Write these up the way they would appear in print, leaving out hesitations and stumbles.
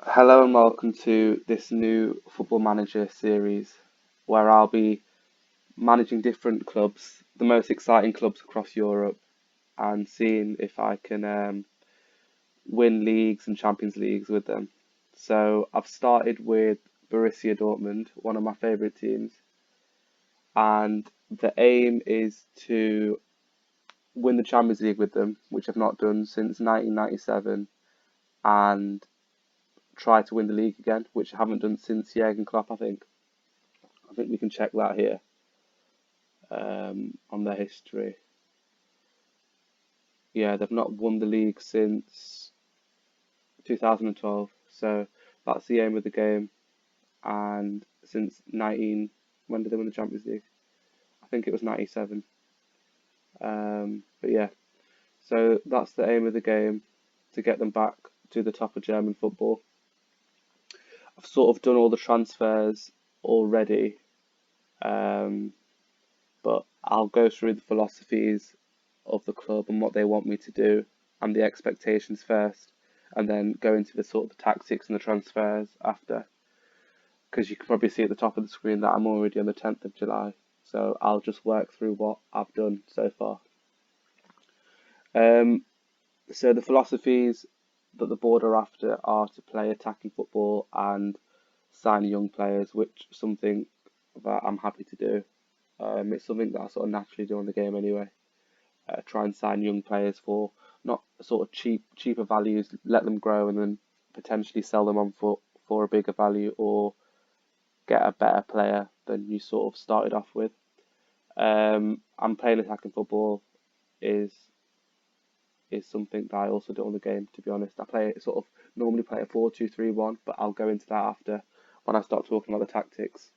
Hello and welcome to this new Football Manager series where I'll be managing different clubs, the most exciting clubs across Europe, and seeing if I can win leagues and Champions Leagues with them. So I've started with Borussia Dortmund, one of my favourite teams, and the aim is to win the Champions League with them, which I've not done since 1997, and try to win the league again, which I haven't done since Jurgen Klopp, I think. I think we can check that here on their history. Yeah, they've not won the league since 2012, so that's the aim of the game. And since 19, when did they win the Champions League? I think it was 97. But yeah, so that's the aim of the game to get them back to the top of German football. I've sort of done all the transfers already, um, but I'll go through the philosophies of the club and what they want me to do and the expectations first, and then go into the sort of the tactics and the transfers after. Because you can probably see at the top of the screen that I'm already on the 10th of July, so I'll just work through what I've done so far. Um, so the philosophies that the board are after are to play attacking football and sign young players, which is something that I'm happy to do. It's something that I sort of naturally do in the game anyway. Try and sign young players for not sort of cheaper values, let them grow and then potentially sell them on for a bigger value or get a better player than you sort of started off with. And playing attacking football is is something that I also do on the game. To be honest, I play it sort of normally play a 4-2-3-1, but I'll go into that after when I start talking about the tactics.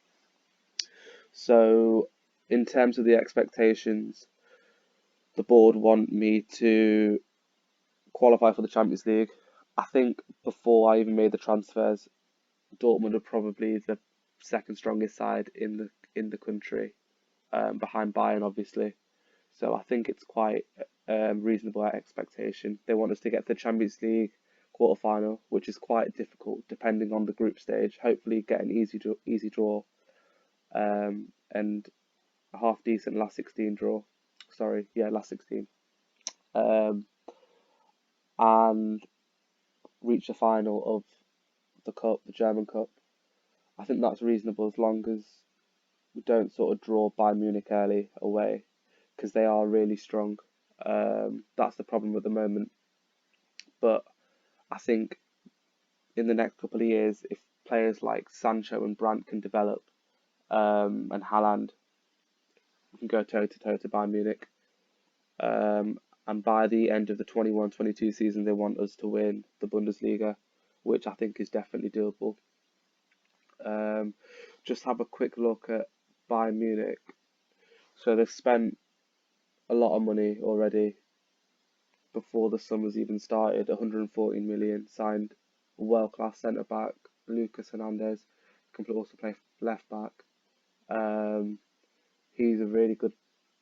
So, in terms of the expectations, the board want me to qualify for the Champions League. I think before I even made the transfers, Dortmund are probably the second strongest side in the country, behind Bayern, obviously. So I think it's quite reasonable expectation. They want us to get to the Champions League quarter final, which is quite difficult depending on the group stage. Hopefully, get an easy draw, and a half decent last 16 draw. Sorry, yeah, last 16. Um, and reach the final of the cup, the German Cup. I think that's reasonable as long as we don't sort of draw Bayern Munich early away because they are really strong. That's the problem at the moment. But I think in the next couple of years, if players like Sancho and Brandt can develop, and Haaland can go toe to toe to Bayern Munich, and by the end of the 21-22 season, they want us to win the Bundesliga, which I think is definitely doable. Um, just have a quick look at Bayern Munich. So they've spent a lot of money already before the summer's even started. 114 million, signed a world-class centre back, Lucas Hernandez, can also play left back. Um, he's a really good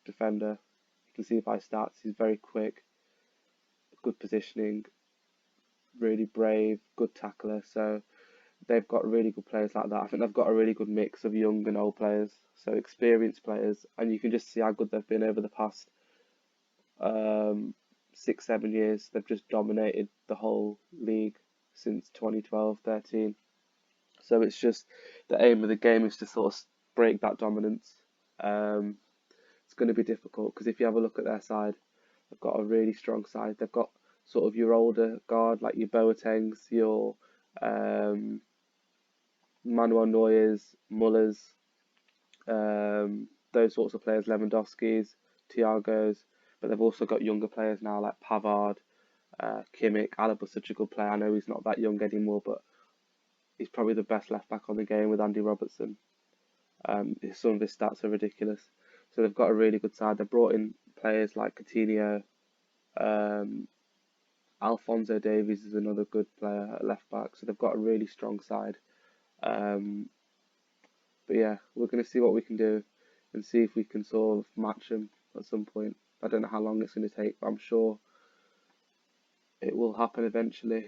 defender. You can see by stats, he's very quick, good positioning, really brave, good tackler. So they've got really good players like that. I think they've got a really good mix of young and old players, so experienced players, and you can just see how good they've been over the past um, 6, 7 years. They've just dominated the whole league since 2012-13. So it's just the aim of the game is to sort of break that dominance. Um, it's going to be difficult because if you have a look at their side, they've got a really strong side. They've got sort of your older guard like your Boatengs, your um, Manuel Neuers, Mullers, those sorts of players, Lewandowski's, Thiago's, but they've also got younger players now like Pavard, Kimmich. Alaba's such a good player. I know he's not that young anymore, but he's probably the best left back on the game with Andy Robertson. Some of his stats are ridiculous. So they've got a really good side. They've brought in players like Coutinho, um, Alphonso Davies is another good player at left back. So they've got a really strong side. Um, but yeah, we're going to see what we can do and see if we can sort of match them at some point. I don't know how long it's going to take, but I'm sure it will happen eventually.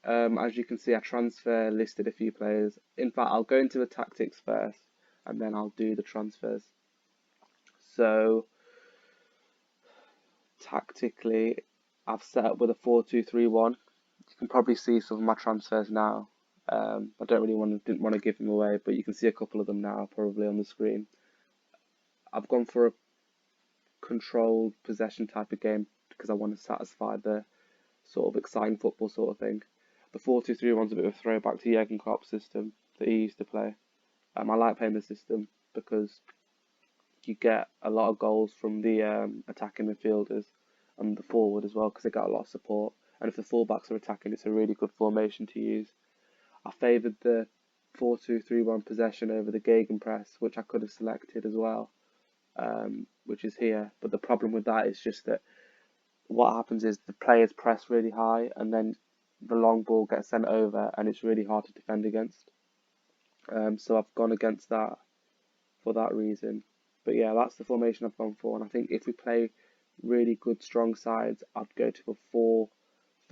As you can see, I transfer listed a few players. In fact, I'll go into the tactics first, and then I'll do the transfers. So tactically, I've set up with a 4-2-3-1. You can probably see some of my transfers now. I didn't want to give them away, but you can see a couple of them now, probably on the screen. I've gone for a controlled possession type of game because I want to satisfy the sort of exciting football sort of thing. The 4-2-3-1's a bit of a throwback to Jurgen Klopp's system that he used to play. I like playing the system because you get a lot of goals from the attacking midfielders and the forward as well because they got a lot of support. And if the fullbacks are attacking, it's a really good formation to use. I favoured the 4-2-3-1 possession over the gegenpress, which I could have selected as well, which is here. But the problem with that is just that what happens is the players press really high and then the long ball gets sent over and it's really hard to defend against. So I've gone against that for that reason. But yeah, that's the formation I've gone for. And I think if we play really good, strong sides, I'd go to a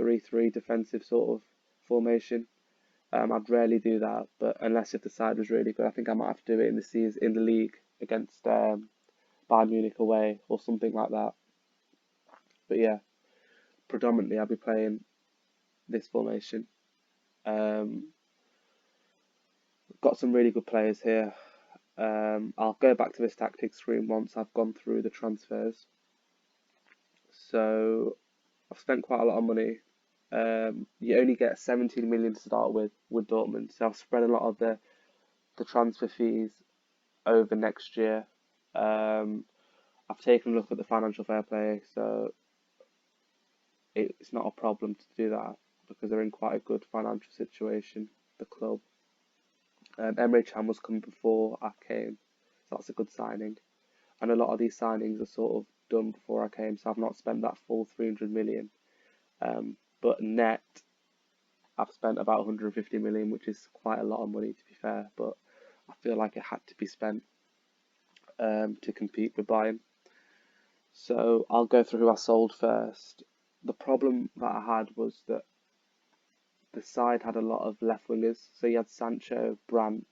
4-3-3 defensive sort of formation. I'd rarely do that, but unless if the side was really good, I think I might have to do it in the league against Bayern Munich away or something like that. But yeah, predominantly I'll be playing this formation. Got some really good players here. I'll go back to this tactics screen once I've gone through the transfers. So I've spent quite a lot of money. You only get 17 million to start with Dortmund, so I've spread a lot of the transfer fees over next year. I've taken a look at the financial fair play, so it's not a problem to do that because they're in quite a good financial situation, the club. Emre Can was coming before I came, so that's a good signing. And a lot of these signings are sort of done before I came, so I've not spent that full 300 million. But net, I've spent about 150 million, which is quite a lot of money to be fair, but I feel like it had to be spent to compete with Bayern. So I'll go through who I sold first. The problem that I had was that the side had a lot of left wingers. So you had Sancho, Brandt,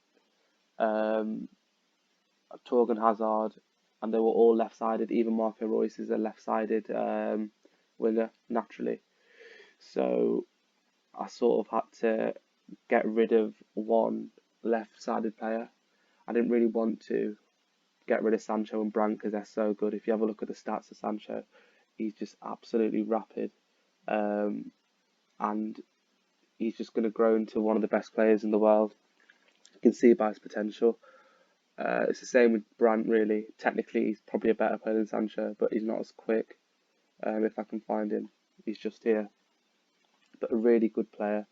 Torgan Hazard, and they were all left-sided. Even Marco Reus is a left-sided winger naturally. So I sort of had to get rid of one left-sided player. I didn't really want to get rid of Sancho and Brandt because they're so good. If you have a look at the stats of Sancho, he's just absolutely rapid. And he's just going to grow into one of the best players in the world. You can see by his potential. It's the same with Brandt, really. Technically, he's probably a better player than Sancho, but he's not as quick. If I can find him, he's just here. But a really good player.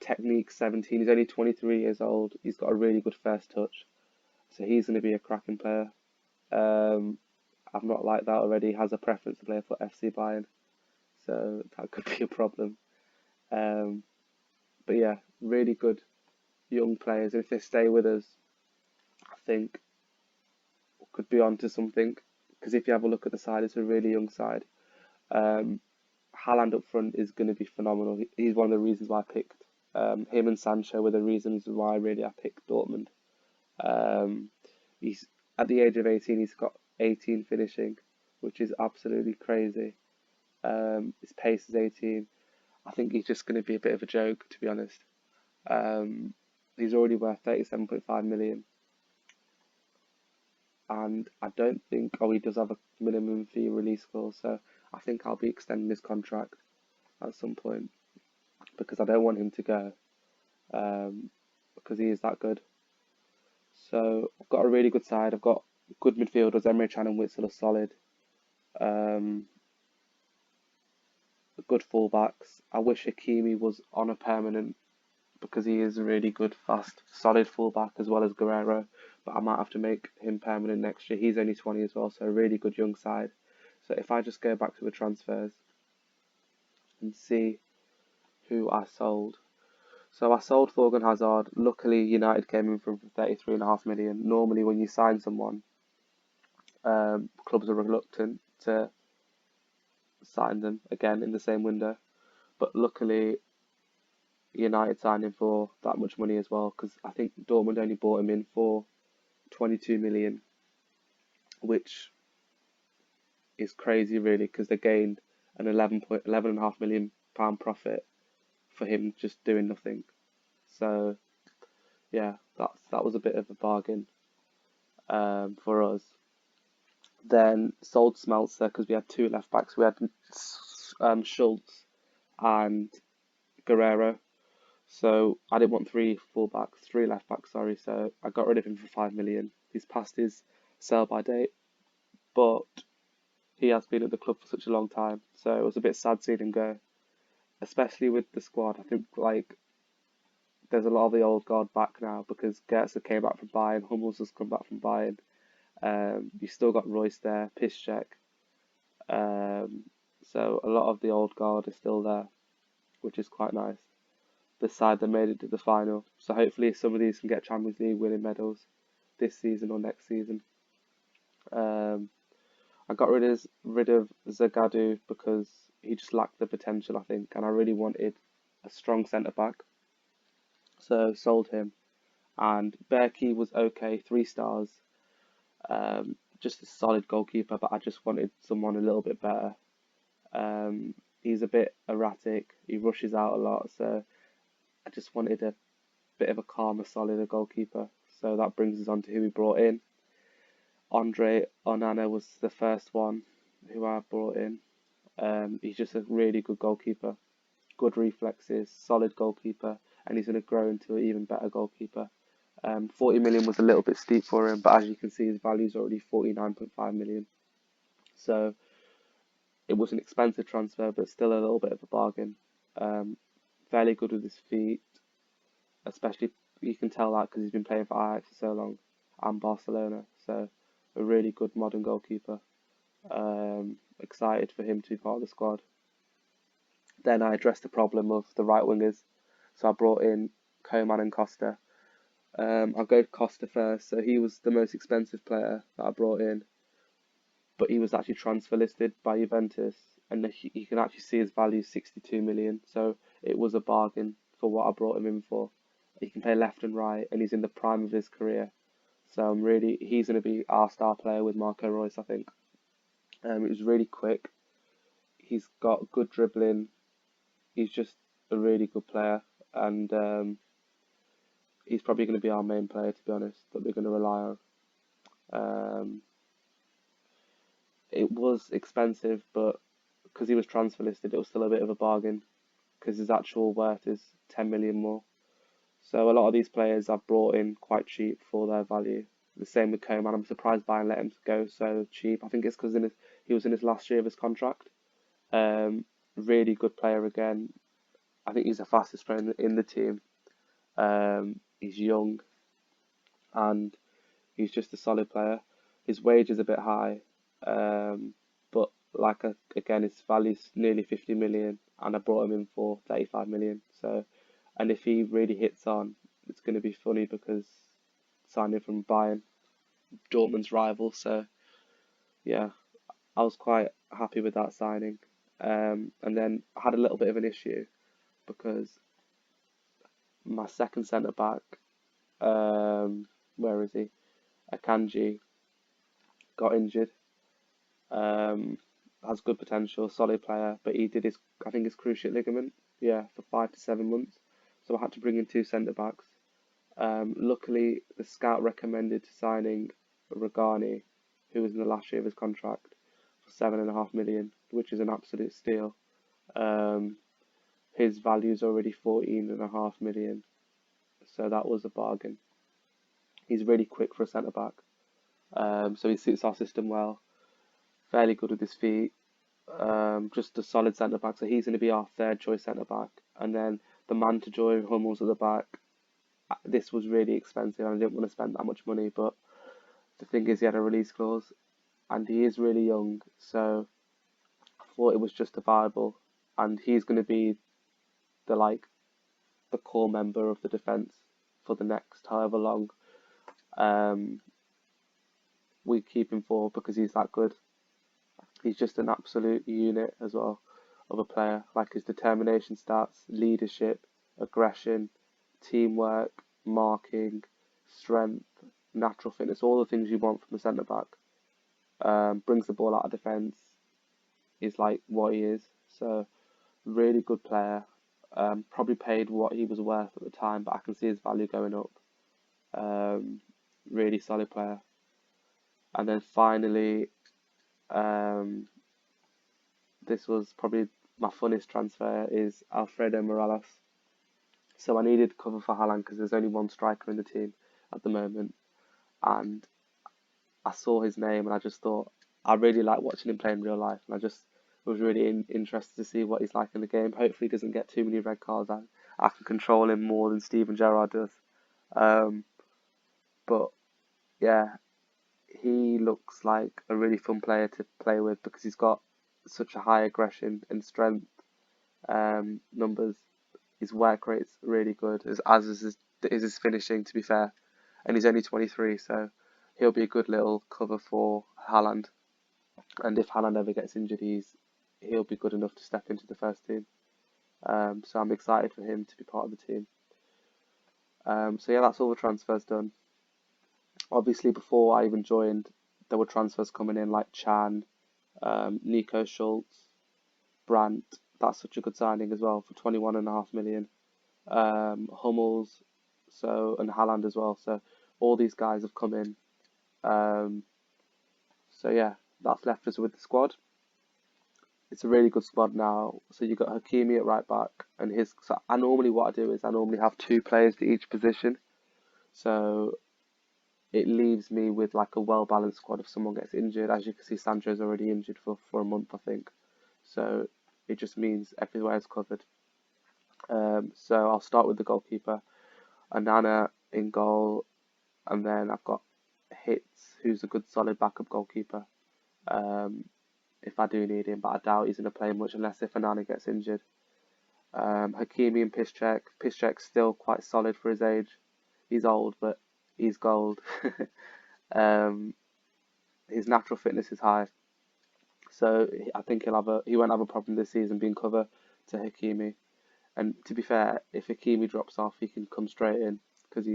Technique 17. He's only 23 years old. He's got a really good first touch. So he's going to be a cracking player. I've not liked that already. He has a preference to play for FC Bayern. So that could be a problem. But yeah, really good young players. If they stay with us, I think we could be on to something. Because if you have a look at the side, it's a really young side. Haaland up front is going to be phenomenal. He's one of the reasons why I picked him and Sancho were the reasons why really I picked Dortmund. He's at the age of 18. He's got 18 finishing, which is absolutely crazy. His pace is 18. I think he's just going to be a bit of a joke, to be honest. He's already worth 37.5 million. And I don't think, he does have a minimum fee release clause, so I think I'll be extending his contract at some point because I don't want him to go because he is that good. So I've got a really good side. I've got good midfielders. Emre Can and Witsel are solid. Good fullbacks. I wish Hakimi was on a permanent because he is a really good, fast, solid fullback as well as Guerrero. But I might have to make him permanent next year. He's only 20 as well, so a really good young side. So if I just go back to the transfers and see who I sold. So I sold Thorgan Hazard. Luckily, United came in for 33.5 million. Normally, when you sign someone, clubs are reluctant to sign them again in the same window. But luckily, United signed him for that much money as well, because I think Dortmund only bought him in for 22 million, which is crazy really, because they gained an 11.5 million pound profit for him just doing nothing. So yeah, that was a bit of a bargain for us. Then sold Smeltzer because we had two left backs. We had Schultz and Guerrero. So I didn't want three left backs, sorry. So I got rid of him for 5 million. He's past his sell by date, but he has been at the club for such a long time. So it was a bit sad seeing him go, especially with the squad. I think like there's a lot of the old guard back now because Goetze came back from Bayern, Hummels has come back from Bayern. You've still got Royce there, Piszczek. So a lot of the old guard is still there, which is quite nice. The side that made it to the final. So hopefully some of these can get Champions League winning medals this season or next season. I got rid of Zagadou because he just lacked the potential, I think, and I really wanted a strong centre back. So sold him. And Berkey was okay, 3 stars. Just a solid goalkeeper, but I just wanted someone a little bit better. He's a bit erratic. He rushes out a lot, so I just wanted a bit of a calmer, solider goalkeeper. So that brings us on to who we brought in. Andre Onana was the first one who I brought in. He's just a really good goalkeeper, good reflexes, solid goalkeeper, and he's going to grow into an even better goalkeeper. 40 million was a little bit steep for him, but as you can see, his value is already 49.5 million. So it was an expensive transfer, but still a little bit of a bargain. Fairly good with his feet, especially you can tell that because he's been playing for Ajax for so long and Barcelona. So a really good modern goalkeeper. Excited for him to be part of the squad. Then I addressed the problem of the right wingers, so I brought in Koeman and Costa. I'll go Costa first. So he was the most expensive player that I brought in, but he was actually transfer listed by Juventus, and you can actually see his value 62 million. So it was a bargain for what I brought him in for. He can play left and right, and he's in the prime of his career. So he's going to be our star player with Marco Reus, I think. It was really quick. He's got good dribbling. He's just a really good player, and he's probably going to be our main player, to be honest, that we're going to rely on. It was expensive, but because he was transfer listed, it was still a bit of a bargain because his actual worth is 10 million more. So a lot of these players I've brought in quite cheap for their value. The same with Koeman. I'm surprised Bayern let him go so cheap. I think it's because he was in his last year of his contract. Really good player again. I think he's the fastest player in the team. He's young and he's just a solid player. His wage is a bit high, but again, his value is nearly 50 million, and I brought him in for 35 million. So, and if he really hits on, it's going to be funny because signing from Bayern, Dortmund's rival. So, yeah, I was quite happy with that signing. And then I had a little bit of an issue because my second centre back, where is he? Akanji got injured. Has good potential, solid player, but he did I think his cruciate ligament, yeah, for 5 to 7 months. So I had to bring in two centre backs. Luckily, the scout recommended signing Regani, who was in the last year of his contract, for 7.5 million, which is an absolute steal. His value is already 14.5 million, so that was a bargain. He's really quick for a centre back, so he suits our system well. Fairly good with his feet. Just a solid centre back, so he's going to be our third choice centre back. And then the man to joy, Hummels at the back. This was really expensive, and I didn't want to spend that much money, but the thing is, he had a release clause, and he is really young, so I thought it was justifiable. And he's going to be the core member of the defence for the next however long we keep him for, because he's that good. He's just an absolute unit as well of a player. Like his determination stats, leadership, aggression, teamwork, marking, strength, natural fitness, all the things you want from a centre back. Brings the ball out of defence, is like what he is. So really good player. Probably paid what he was worth at the time, but I can see his value going up. Um, really solid player. And then finally, um, this was probably my funnest transfer is Alfredo Morales. So I needed cover for Haaland because there's only one striker in the team at the moment, and I saw his name and I just thought I really like watching him play in real life, and I just was really interested to see what he's like in the game. Hopefully, he doesn't get too many red cards. I can control him more than Steven Gerrard does. Um, but yeah, he looks like a really fun player to play with because he's got such a high aggression and strength numbers. His work rate's really good, as is his finishing, to be fair. And he's only 23, so he'll be a good little cover for Haaland. And if Haaland ever gets injured, he'll be good enough to step into the first team. So I'm excited for him to be part of the team. So yeah, that's all the transfers done. Obviously, before I even joined, there were transfers coming in like Chan, Nico Schultz, Brandt. That's such a good signing as well for 21.5 million. Hummels, and Haaland as well. So all these guys have come in. Um, so yeah, that's left us with the squad. It's a really good squad now. So you got Hakimi at right back, and his. So I normally what I do is I normally have two players to each position. So it leaves me with like a well balanced squad if someone gets injured. As you can see, Sancho's already injured for a month, I think. So it just means everywhere is covered. So I'll start with the goalkeeper, Anana in goal, and then I've got Hitz, who's a good solid backup goalkeeper. Um, if I do need him, but I doubt he's going to play much unless if Anana gets injured. Hakimi and Piszczek. Piszczek's still quite solid for his age. He's old, but he's gold. um, his natural fitness is high, so I think he won't have a problem this season being cover to Hakimi. And to be fair, if Hakimi drops off, he can come straight in because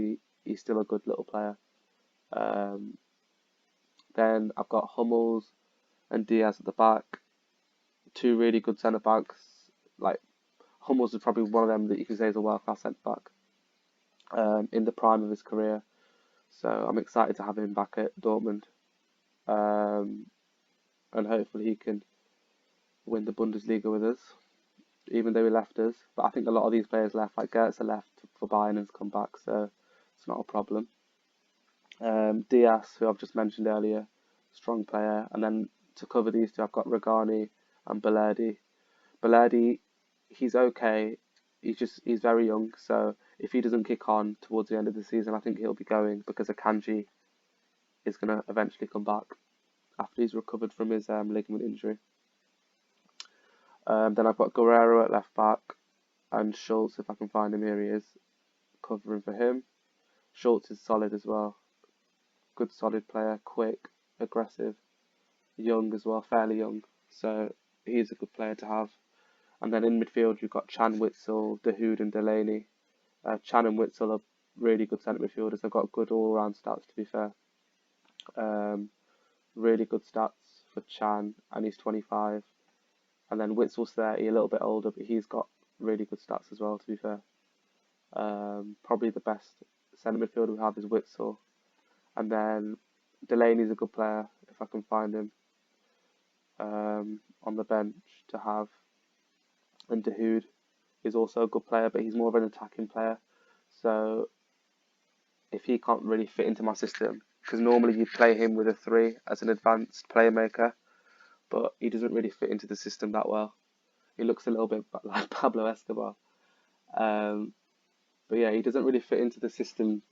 he's still a good little player. Um, then I've got Hummels and Diaz at the back, two really good centre backs. Like Hummels is probably one of them that you can say is a world class centre back in the prime of his career. So I'm excited to have him back at Dortmund, um, and hopefully he can win the Bundesliga with us, even though he left us. But I think a lot of these players left, like Goetze left for Bayern and has come back, so it's not a problem. Diaz, who I've just mentioned earlier, strong player. And then to cover these two, I've got Regani and Belardi. Belardi, he's okay. He's very young, so if he doesn't kick on towards the end of the season, I think he'll be going because Akanji is going to eventually come back after he's recovered from his ligament injury. Then I've got Guerrero at left back and Schultz, if I can find him, here he is, covering for him. Schultz is solid as well. Good solid player, quick, aggressive, young as well, fairly young. So he's a good player to have. And then in midfield, you've got Chan, Witsel, Dahoud and Delaney. Chan and Witsel are really good centre midfielders. They've got good all-round stats, to be fair. Really good stats for Chan, and he's 25. And then Witsel's 30, a little bit older, but he's got really good stats as well, to be fair. Probably the best centre midfielder we have is Witsel. And then Delaney's a good player, if I can find him, on the bench to have. And Dahoud is also a good player, but he's more of an attacking player. So if he can't really fit into my system, because normally you play him with a 3 as an advanced playmaker, but he doesn't really fit into the system that well. He looks a little bit like Pablo Escobar. But yeah, he doesn't really fit into the system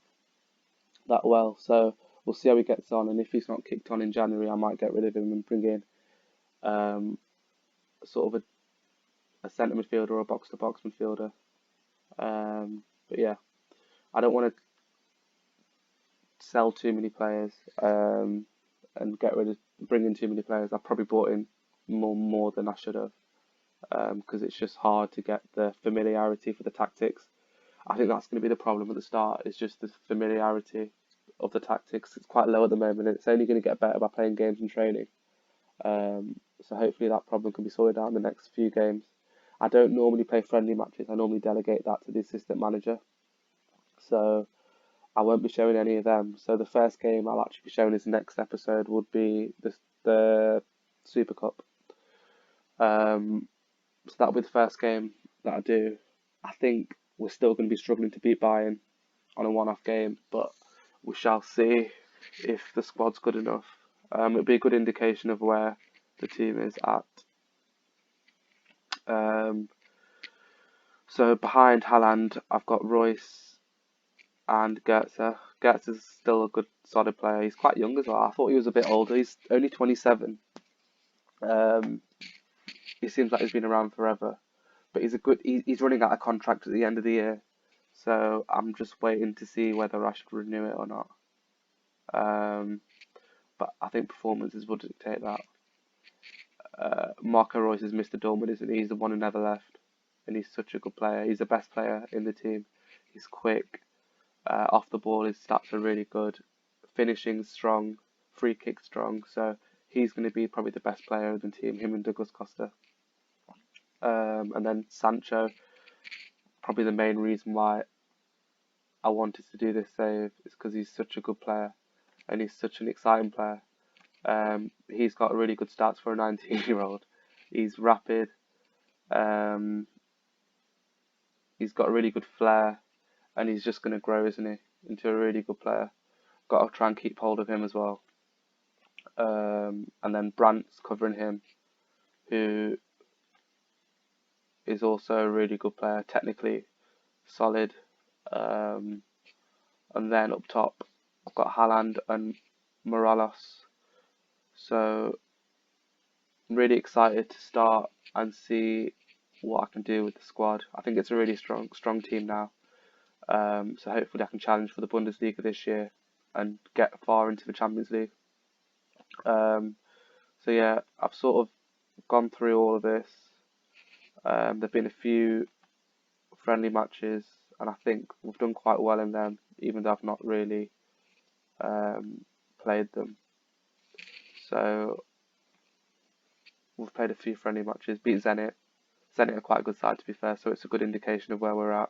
that well. So we'll see how he gets on. And if he's not kicked on in January, I might get rid of him and bring in sort of a centre midfielder or a box-to-box midfielder. But yeah, I don't want to sell too many players and bring in too many players. I've probably brought in more than I should have because it's just hard to get the familiarity for the tactics. I think that's going to be the problem at the start. Is just the familiarity of the tactics. It's quite low at the moment, and it's only going to get better by playing games and training. So hopefully that problem can be sorted out in the next few games. I don't normally play friendly matches. I normally delegate that to the assistant manager. So I won't be showing any of them. So the first game I'll actually be showing as the next episode would be the Super Cup. So that'll be the first game that I do. I think we're still going to be struggling to beat Bayern on a one-off game, but we shall see if the squad's good enough. It'll be a good indication of where the team is at. So behind Haaland, I've got Royce and Goetze. Goetze is still a good, solid player. He's quite young as well. I thought he was a bit older. He's only 27. He seems like he's been around forever, but he's running out of contract at the end of the year. So I'm just waiting to see whether I should renew it or not. But I think performances will dictate that. Marco Reus is Mr. Dortmund, isn't he? He's the one who never left, and he's such a good player. He's the best player in the team. He's quick. Off the ball, his stats are really good. Finishing strong, free kick strong. So he's going to be probably the best player of the team. Him and Douglas Costa. And then Sancho, probably the main reason why I wanted to do this save is because he's such a good player, and he's such an exciting player. He's got really good stats for a 19-year-old. He's rapid. He's got a really good flair, and he's just going to grow, isn't he, into a really good player. Got to try and keep hold of him as well. And then Brandt's covering him, who is also a really good player, technically solid. And then up top, I've got Haaland and Morelos. So I'm really excited to start and see what I can do with the squad. I think it's a really strong team now. So hopefully I can challenge for the Bundesliga this year and get far into the Champions League. So yeah, I've sort of gone through all of this. There've been a few friendly matches, and I think we've done quite well in them, even though I've not really played them. So we've played a few friendly matches, beat Zenit. Zenit are quite a good side, to be fair, so it's a good indication of where we're at.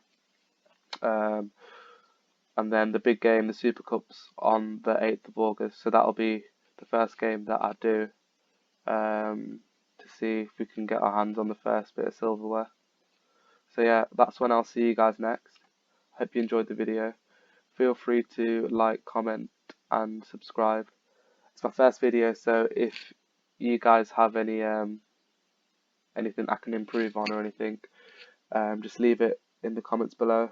And then the big game, the Super Cup's on the 8th of August, so that'll be the first game that I do to see if we can get our hands on the first bit of silverware. So yeah, that's when I'll see you guys next. Hope you enjoyed the video. Feel free to like, comment and subscribe. It's my first video, so if you guys have any anything I can improve on or anything, just leave it in the comments below.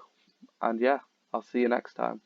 And yeah, I'll see you next time.